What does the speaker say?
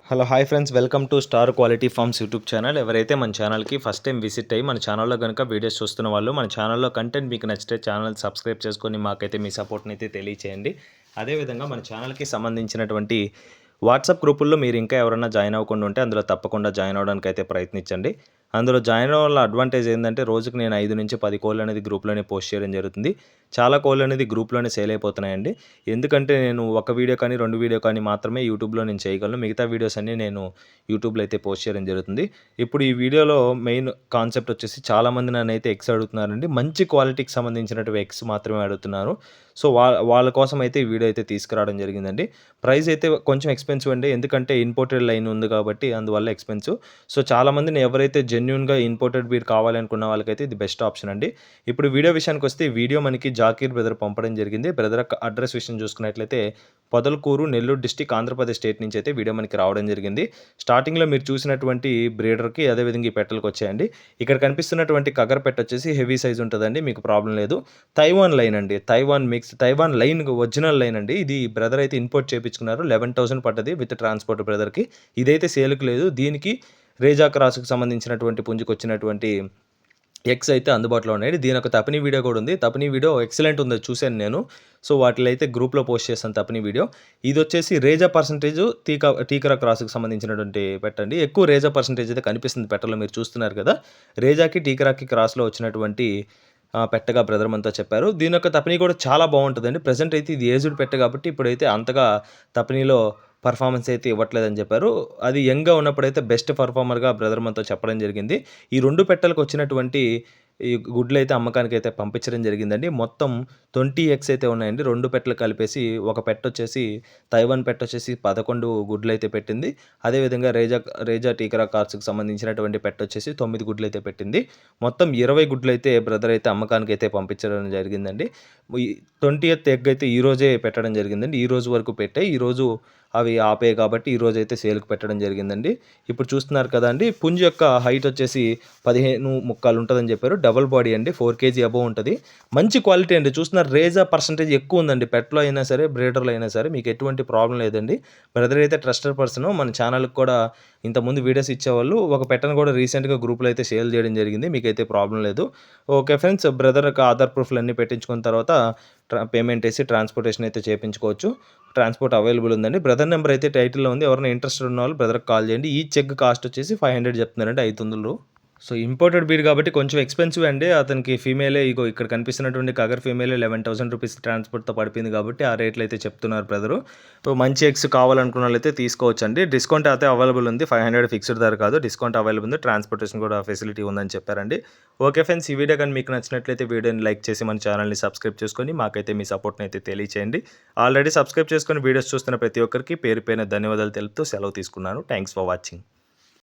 Hello hi friends, welcome to star quality forms YouTube channel. ఎవరైతే మన ఛానల్కి first time visit అయ్యి మన ఛానల్లో కనుక వీడియోస్ చూస్తున్న వాళ్ళు మన ఛానల్లో కంటెంట్ మీకు నచ్చితే ఛానల్ సబ్స్క్రైబ్ చేసుకొని మాకైతే మీ సపోర్ట్ని అయితే తెలియచేయండి. అదేవిధంగా మన ఛానల్కి సంబంధించినటువంటి వాట్సాప్ గ్రూపుల్లో మీరు ఇంకా ఎవరైనా జాయిన్ అవ్వకుండా ఉంటే అందులో తప్పకుండా జాయిన్ అవ్వడానికి అయితే ప్రయత్నించండి. అందులో జాయిన్ అవ్వడం వల్ల అడ్వాంటేజ్ ఏంటంటే రోజుకి నేను 5 నుంచి 10 కోళ్ళు అనేది గ్రూప్లోనే పోస్ట్ చేయడం జరుగుతుంది. చాలా కోళ్ళు అనేది గ్రూప్లోనే సేల్ అయిపోతున్నాయండి. ఎందుకంటే నేను ఒక వీడియో కానీ 2 వీడియో కానీ మాత్రమే యూట్యూబ్లో నేను చేయగలను. మిగతా వీడియోస్ అన్నీ నేను యూట్యూబ్లో అయితే పోస్ట్ చేయడం జరుగుతుంది. ఇప్పుడు ఈ వీడియోలో మెయిన్ కాన్సెప్ట్ వచ్చేసి చాలామంది నన్ను అయితే ఎగ్స్ అడుగుతున్నారండి. మంచి క్వాలిటీకి సంబంధించినటువంటి ఎగ్స్ మాత్రమే అడుగుతున్నారు. సో వాళ్ళ కోసం అయితే ఈ వీడియో అయితే తీసుకురావడం జరిగిందండి. ప్రైస్ అయితే కొంచెం ఎక్స్పెన్సివ్ అండి, ఎందుకంటే ఇంపోర్టెడ్ లైన్ ఉంది కాబట్టి అందువల్ల ఎక్స్పెన్సివ్. సో చాలామందిని ఎవరైతే జెన్యూన్గా ఇంపోర్టెడ్ బీర్ కావాలనుకున్న వాళ్ళకైతే ఇది బెస్ట్ ఆప్షన్ అండి. ఇప్పుడు వీడియో విషయానికి వస్తే వీడియో మనకి జాకీర్ బ్రదర్ పంపడం జరిగింది. బ్రదర్ అడ్రస్ విషయం చూసుకున్నట్లయితే పొదలకూరు, నెల్లూరు డిస్టిక్, ఆంధ్రప్రదేశ్ స్టేట్ నుంచి అయితే వీడియో మనకి రావడం జరిగింది. స్టార్టింగ్లో మీరు చూసినటువంటి బ్రీడర్కి అదేవిధంగా ఈ పెట్టలకు వచ్చాయండి. ఇక్కడ కనిపిస్తున్నటువంటి కగర్ పెట్ట వచ్చేసి హెవీ సైజ్ ఉంటుందండి, మీకు ప్రాబ్లం లేదు. తైవాన్ లైన్ అండి, Taiwan mix, Taiwan line original line అండి. ఇది బ్రదర్ అయితే ఇంపోర్ట్ చేయించుకున్నారు. 11,000 పడ్డది విత్ ట్రాన్స్పోర్ట్ బ్రదర్కి. ఇదైతే సేల్కి లేదు. దీనికి రేజా క్రాస్కి సంబంధించినటువంటి పుంజుకు వచ్చినటువంటి ఎగ్స్ అయితే అందుబాటులో ఉన్నాయి. దీని ఒక తపిని వీడియో కూడా ఉంది. తపిని వీడియో ఎక్సలెంట్ ఉంది, చూశాను నేను. సో వాటిలో అయితే గ్రూప్లో పోస్ట్ చేస్తాను తపిని వీడియో. ఇది వచ్చేసి రేజా పర్సంటేజ్ టీకరా క్రాస్కి సంబంధించినటువంటి పెట్టండి. ఎక్కువ రేజా పర్సంటేజ్ అయితే కనిపిస్తుంది పెట్టలో, మీరు చూస్తున్నారు కదా. రేజాకి టీకరాకి క్రాస్లో వచ్చినటువంటి పెట్టగా బ్రదర్ మనతో చెప్పారు. దీని యొక్క తపిని కూడా చాలా బాగుంటుందండి. ప్రజెంట్ అయితే ఇది ఏజ్డ్ పెట్ట కాబట్టి ఇప్పుడైతే అంతగా తపినిలో పర్ఫార్మెన్స్ అయితే ఇవ్వట్లేదని చెప్పారు. అది యంగ్గా ఉన్నప్పుడైతే బెస్ట్ పర్ఫార్మర్గా బ్రదర్ మనతో చెప్పడం జరిగింది. ఈ 2 పెట్టలకు వచ్చినటువంటి ఈ గుడ్లు అయితే అమ్మకానికి అయితే పంపించడం జరిగిందండి. మొత్తం 20 ఎగ్స్ అయితే ఉన్నాయండి. 2 పెట్టలు కలిపేసి ఒక పెట్ట వచ్చేసి తైవాన్ పెట్ట వచ్చేసి 11 గుడ్లు అయితే పెట్టింది. అదేవిధంగా రేజా టీకరా కార్స్కి సంబంధించినటువంటి పెట్ట వచ్చేసి 9 గుడ్లు అయితే పెట్టింది. మొత్తం 20 గుడ్లు అయితే బ్రదర్ అయితే అమ్మకానికి అయితే పంపించడం జరిగిందండి. 20th ఎగ్ అయితే ఈరోజే పెట్టడం జరిగిందండి. ఈ రోజు వరకు పెట్టాయి. ఈరోజు అవి ఆపే కాబట్టి ఈరోజు అయితే సేల్కి పెట్టడం జరిగిందండి. ఇప్పుడు చూస్తున్నారు కదా అండి, పుంజు యొక్క హైట్ వచ్చేసి 15 ముక్కాలు ఉంటుందని చెప్పారు. డబుల్ బాడీ అండి, 4 kg అబోవ్ ఉంటుంది. మంచి క్వాలిటీ అండి. చూస్తున్నారు రేజా పర్సంటేజ్ ఎక్కువ ఉందండి. పెట్లో అయినా సరే బ్రీడర్లో అయినా సరే మీకు ఎటువంటి ప్రాబ్లం లేదండి. బ్రదర్ అయితే ట్రస్టెడ్ పర్సన్. మన ఛానల్కి కూడా ఇంతకుముందు వీడియోస్ ఇచ్చేవాళ్ళు. ఒక పెట్టను కూడా రీసెంట్గా గ్రూప్లో అయితే సేల్ చేయడం జరిగింది. మీకైతే ప్రాబ్లం లేదు. ఓకే ఫ్రెండ్స్, బ్రదర్ యొక్క ఆధార్ ప్రూఫ్లు అన్నీ పెట్టించుకున్న తర్వాత పేమెంట్ వేసి ట్రాన్స్పోర్టేషన్ అయితే చేయించుకోవచ్చు. ట్రాన్స్పోర్ట్ అవైలబుల్ ఉందండి. బ్రదర్ నెంబర్ అయితే టైటిల్లో ఉంది. ఎవరైనా ఇంట్రెస్టెడ్ ఉన్న వాళ్ళు బ్రదర్కి కాల్ చేయండి. ఈ చెక్ కాస్ట్ వచ్చేసి 500 చెప్తున్నారండి, 500. సో ఇంపోర్టెడ్ బీడ్ కాబట్టి కొంచెం ఎక్స్పెన్సివ్ అండి. అతనికి ఫీమేలే ఇగో ఇక్కడ కనిపిస్తున్నటువంటి కగర్ ఫీమేలే 11,000 రూపీస్ ట్రాన్స్పోర్ట్తో పడిపోయింది కాబట్టి ఆ రేట్లు అయితే చెప్తున్నారు బ్రదరు. సో మంచి ఎగ్స్ కావాలనుకున్న వాళ్ళైతే తీసుకోవచ్చండి. డిస్కౌంట్ అయితే అవైలబుల్ ఉంది. 500 ఫిక్స్డ్ ధర కాదు, డిస్కౌంట్ అవైలబుల్ ఉంది. ట్రాన్స్పోర్టేషన్ కూడా ఫెసిలిటీ ఉందని చెప్పారండి. ఓకే ఫ్రెండ్స్, ఈ వీడియో కానీ మీకు నచ్చినట్లయితే వీడియోని లైక్ చేసి మన ఛానల్ని సబ్స్క్రైబ్ చేసుకొని మాకైతే మీ సపోర్ట్ని అయితే తెలియచేయండి. ఆల్రెడీ సబ్స్క్రైబ్ చేసుకొని వీడియోస్ చూస్తున్న ప్రతి ఒక్కరికి పేరు పేరున ధన్యవాదాలు తెలుపుతూ సెలవు తీసుకున్నాను. Thanks for watching.